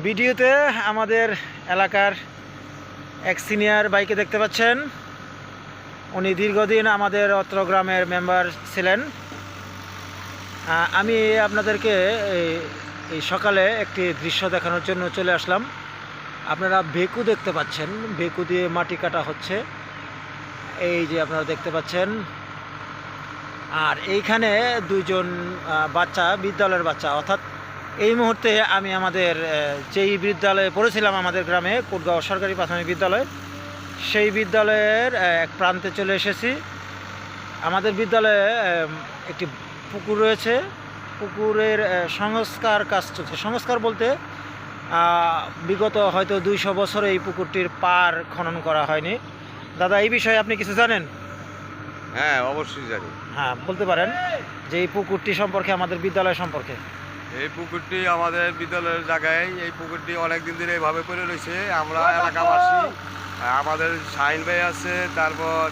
ভিডিওতে আমাদের এলাকার এক সিনিয়র ভাইকে দেখতে পাচ্ছেন। উনি দীর্ঘদিন আমাদের অত্র গ্রামের মেম্বার ছিলেন। আমি আপনাদেরকে এই সকালে একটি দৃশ্য দেখানোর জন্য চলে আসলাম। আপনারা বেকু দেখতে পাচ্ছেন, বেকু দিয়ে মাটি কাটা হচ্ছে, এই যে আপনারা দেখতে পাচ্ছেন। আর এইখানে দুইজন বাচ্চা, বিদ্যালয়ের বাচ্চা, অর্থাৎ এই মুহূর্তে আমি আমাদের যেই বিদ্যালয়ে পড়েছিলাম আমাদের গ্রামে, কোটগাঁও সরকারি প্রাথমিক বিদ্যালয়, সেই বিদ্যালয়ের এক প্রান্তে চলে এসেছি। আমাদের বিদ্যালয়ে একটি পুকুর রয়েছে, পুকুরের সংস্কার কাজ চলছে। সংস্কার বলতে বিগত হয়তো 200 বছরে এই পুকুরটির পার খনন করা হয়নি। দাদা, এই বিষয়ে আপনি কিছু জানেন? হ্যাঁ, অবশ্যই জানি। হ্যাঁ, বলতে পারেন যে এই পুকুরটি সম্পর্কে, আমাদের বিদ্যালয় সম্পর্কে। এই পুকুরটি আমাদের বিদ্যালয়ের জায়গায়, এই পুকুরটি অনেক দিন ধরে এভাবে পড়ে রয়েছে। আমরা এলাকাবাসী, আমাদের শাহিন ভাই আছে, তারপর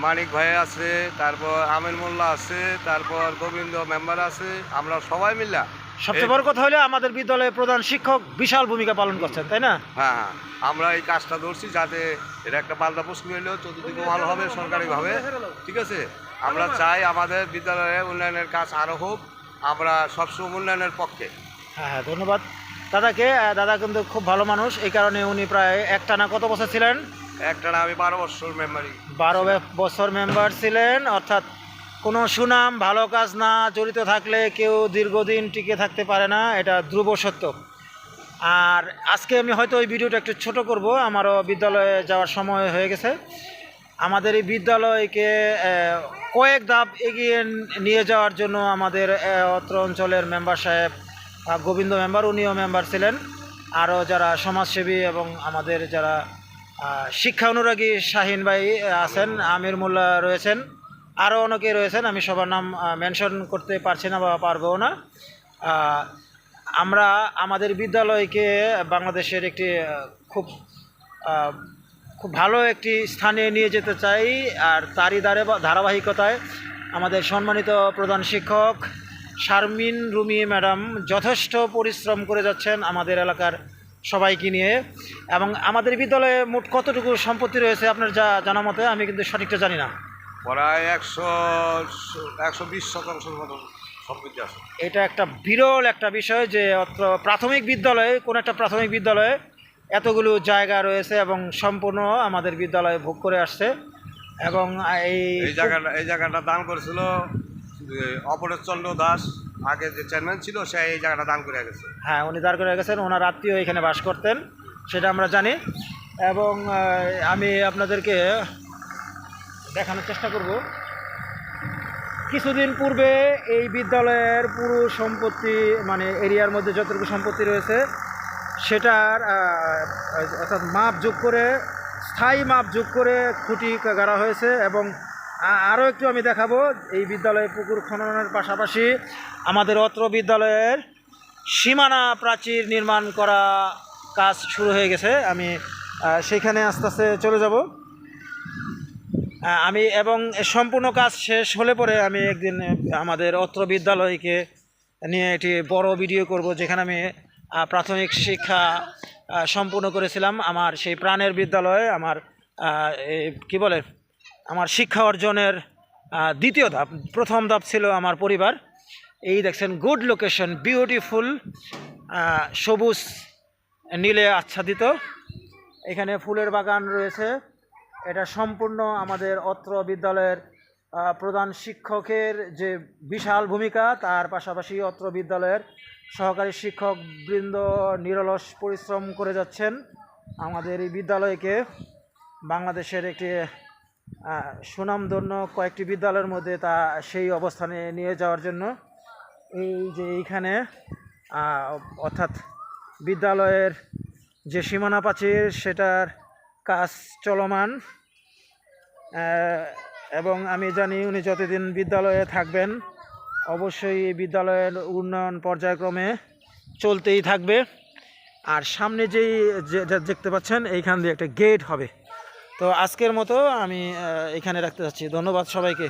মানিক ভাই আছে, তারপর আমিন মোল্লা আছে, তারপর গোবিন্দ মেম্বার আছে, আমরা সবাই মিল্লা। সবচেয়ে বড় কথা হলো আমাদের বিদ্যালয়ের প্রধান শিক্ষক বিশাল ভূমিকা পালন করছেন, তাই না? হ্যাঁ হ্যাঁ, আমরা এই কাজটা ধরছি যাতে এটা একটা পাল্টা পুষ্টি হলেও চতুর্দিকে ভালো হবে সরকারিভাবে। ঠিক আছে, আমরা চাই আমাদের বিদ্যালয়ে উন্নয়নের কাজ আরও হোক। আমরা সবসময় উন্নয়নের পক্ষে। হ্যাঁ হ্যাঁ, ধন্যবাদ দাদাকে। দাদা কিন্তু খুব ভালো মানুষ, এই কারণে উনি প্রায় একটানা কত বছর ছিলেন? একটানা আমি 12 বছর মেম্বারই। 12 বছর মেম্বার ছিলেন, অর্থাৎ কোনো সুনাম, ভালো কাজ না জড়িত থাকলে কেউ দীর্ঘদিন টিকে থাকতে পারে না, এটা ধ্রুব সত্য। আর আজকে আমি হয়তো ওই ভিডিওটা একটু ছোট করব, আমারও বিদ্যালয়ে যাওয়ার সময় হয়ে গেছে। আমাদের এই বিদ্যালয়কে কয়েক ধাপ এগিয়ে নিয়ে যাওয়ার জন্য আমাদের অত্র অঞ্চলের মেম্বার সাহেব গোবিন্দ মেম্বার, উনিও মেম্বার ছিলেন। আরও যারা সমাজসেবী এবং আমাদের যারা শিক্ষা অনুরাগী শাহিন ভাই আছেন, আমির মোল্লা রয়েছেন, আরও অনেকে রয়েছেন। আমি সবার নাম মেনশন করতে পারছি না বা পারবও না। আমরা আমাদের বিদ্যালয়কে বাংলাদেশের একটি খুব ভালো একটি স্থানে নিয়ে যেতে চাই। আর তারই ধারাবাহিকতায় আমাদের সম্মানিত প্রধান শিক্ষক শারমিন রুমি ম্যাডাম যথেষ্ট পরিশ্রম করে যাচ্ছেন আমাদের এলাকার সবাইকে নিয়ে। এবং আমাদের বিদ্যালয়ে মোট কতটুকু সম্পত্তি রয়েছে আপনার জানা মতে? আমি কিন্তু সঠিকটা জানি না। প্রায় 120% মতো সম্পত্তি আছে। এটা একটা বিরল একটা বিষয় যে অত্র প্রাথমিক বিদ্যালয়ে, কোনো একটা প্রাথমিক বিদ্যালয়ে এতগুলো জায়গা রয়েছে এবং সম্পূর্ণ আমাদের বিদ্যালয়ে ভোগ করে আসছে। এবং এই জায়গাটা দান করেছিল অপরেশ চন্দ্র দাস, আগে যে চেয়ারম্যান ছিল, সে এই জায়গাটা দান করে গেছে। হ্যাঁ, উনি দাঁড় করে গেছেন, ওনার আত্মীয় এখানে বাস করতেন, সেটা আমরা জানি। এবং আমি আপনাদেরকে দেখানোর চেষ্টা করব। কিছুদিন পূর্বে এই বিদ্যালয়ের পুরো সম্পত্তি, মানে এরিয়ার মধ্যে যতটুকু সম্পত্তি রয়েছে সেটার অর্থাৎ মাপ যোগ করে, স্থায়ী মাপ যোগ করে খুঁটি গাড়া হয়েছে। এবং আরও একটু আমি দেখাবো, এই বিদ্যালয়ে পুকুর খননের পাশাপাশি আমাদের অত্র বিদ্যালয়ের সীমানা প্রাচীর নির্মাণ করা কাজ শুরু হয়ে গেছে। আমি সেইখানে আস্তে আস্তে চলে যাব। আমি এবং সম্পূর্ণ কাজ শেষ হলে পরে আমি একদিন আমাদের অত্র বিদ্যালয়কে নিয়ে একটি বড় ভিডিও করব, যেখানে আমি প্রাথমিক শিক্ষা সম্পূর্ণ করেছিলাম। আমার সেই প্রাণের বিদ্যালয়ে আমার কি বলে, আমার শিক্ষা অর্জনের দ্বিতীয় ধাপ। প্রথম ধাপ ছিল আমার পরিবার। এই দেখছেন, গুড লোকেশন, বিউটিফুল, সবুজ নীলে আচ্ছাদিত, এখানে ফুলের বাগান রয়েছে। এটা সম্পূর্ণ আমাদের অত্র বিদ্যালয়ের প্রধান শিক্ষকের যে বিশাল ভূমিকা, তার পাশাপাশি অত্র বিদ্যালয়ের সহকারী শিক্ষক বৃন্দ নিরলস পরিশ্রম করে যাচ্ছেন আমাদের এই বিদ্যালয়কে বাংলাদেশের একটি সুনামধন্য কয়েকটি বিদ্যালয়ের মধ্যে তা সেই অবস্থানে নিয়ে যাওয়ার জন্য। এই যে এইখানে অর্থাৎ বিদ্যালয়ের যে সীমানা প্রাচীর, সেটার কাজ চলমান। এবং আমি জানি উনি যতদিন বিদ্যালয়ে থাকবেন অবশ্যই এই বিদ্যালয়ের উন্নয়ন পর্যায়ক্রমে চলতেই থাকবে। আর সামনে যেই দেখতে পাচ্ছেন, এইখান দিয়ে একটা গেট হবে। তো আজকের মতো আমি এখানে রাখতে চাচ্ছি। ধন্যবাদ সবাইকে।